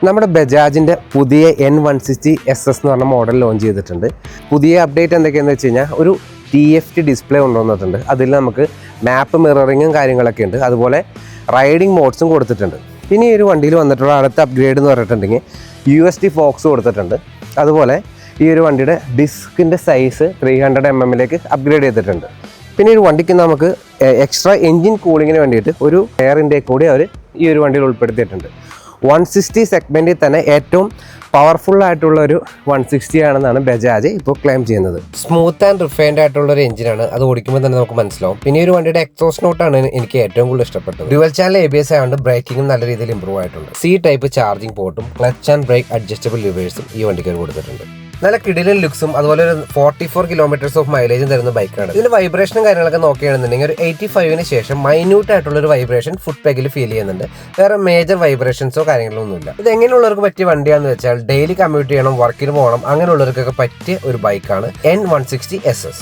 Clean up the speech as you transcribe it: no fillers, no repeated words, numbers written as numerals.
നമ്മുടെ ബജാജിൻ്റെ പുതിയ N160SS എന്ന് പറഞ്ഞ മോഡൽ ലോഞ്ച് ചെയ്തിട്ടുണ്ട്. പുതിയ അപ്ഡേറ്റ് എന്തൊക്കെയാണെന്ന് വെച്ച് കഴിഞ്ഞാൽ ഒരു TFT ഡിസ്പ്ലേ കൊണ്ടുവന്നിട്ടുണ്ട്. അതിൽ നമുക്ക് മാപ്പ് മിററിങ്ങും കാര്യങ്ങളൊക്കെ ഉണ്ട്. അതുപോലെ റൈഡിങ് മോഡ്സും കൊടുത്തിട്ടുണ്ട്. പിന്നെ ഈ ഒരു വണ്ടിയിൽ വന്നിട്ടുള്ള അടുത്ത അപ്ഗ്രേഡ് എന്ന് പറഞ്ഞിട്ടുണ്ടെങ്കിൽ USD ഫോക്സ് കൊടുത്തിട്ടുണ്ട്. അതുപോലെ ഈ ഒരു വണ്ടിയുടെ ഡിസ്കിൻ്റെ സൈസ് 300 mm അപ്ഗ്രേഡ് ചെയ്തിട്ടുണ്ട്. പിന്നെ ഈ ഒരു വണ്ടിക്ക് നമുക്ക് എക്സ്ട്രാ എൻജിൻ കൂളിങ്ങിന് വേണ്ടിയിട്ട് ഒരു എയർ ഇൻടേക്ക് കൂടി അവർ ഈ ഒരു വണ്ടിയിൽ ഉൾപ്പെടുത്തിയിട്ടുണ്ട്. 160 സെഗ്മെൻറ്റിൽ തന്നെ ഏറ്റവും പവർഫുൾ ആയിട്ടുള്ള ഒരു 160 ആണെന്നാണ് ബജാജ് ഇപ്പോൾ ക്ലെയിം ചെയ്യുന്നത്. സ്മൂത്ത് ആൻഡ് റിഫൈൻഡ് ആയിട്ടുള്ള ഒരു എഞ്ചിനാണ്. അത് ഓടിക്കുമ്പോൾ തന്നെ നമുക്ക് മനസ്സിലാവും. പിന്നെ ഈ ഒരു വണ്ടിയുടെ എക്സോസ്റ്റ് നോട്ടാണ് എനിക്ക് ഏറ്റവും കൂടുതൽ ഇഷ്ടപ്പെട്ടത്. ഡ്യുവൽ ചാനൽ ABS ആയതുകൊണ്ട് ബ്രേക്കിംഗും നല്ല രീതിയിൽ ഇമ്പ്രൂവ് ആയിട്ടുണ്ട്. C-ടൈപ്പ് ചാർജിംഗ് പോർട്ടും ക്ലച്ച് ആൻഡ് ബ്രേക്ക് അഡ്ജസ്റ്റബിൾ ലിവേഴ്സും ഈ വണ്ടിക്ക് കൊടുത്തിട്ടുണ്ട്. നല്ല കിടിലൻ ലുക്സും അതുപോലെ ഒരു 44 കിലോമീറ്റേഴ്സ് ഓഫ് മൈലേജും തരുന്ന ബൈക്കാണ്. ഇതിന്റെ വൈബ്രേഷനും കാര്യങ്ങളൊക്കെ നോക്കുകയാണെന്നുണ്ടെങ്കിൽ ഒരു 85-ന് ശേഷം മൈന്യൂട്ട് ആയിട്ടുള്ള ഒരു വൈബ്രേഷൻ ഫുഡ് പാക്കിൽ ഫീൽ ചെയ്യുന്നുണ്ട്. വേറെ മേജർ വൈബ്രേഷൻസോ കാര്യങ്ങളോ ഒന്നുമില്ല. ഇത് എങ്ങനെയുള്ളവർക്ക് പറ്റിയ വണ്ടിയാണെന്ന് വെച്ചാൽ ഡെയിലി കമ്മ്യൂട്ട് ചെയ്യണം, വർക്കിന് പോകണം, അങ്ങനെയുള്ളവർക്കൊക്കെ പറ്റിയ ഒരു ബൈക്കാണ് N160SS.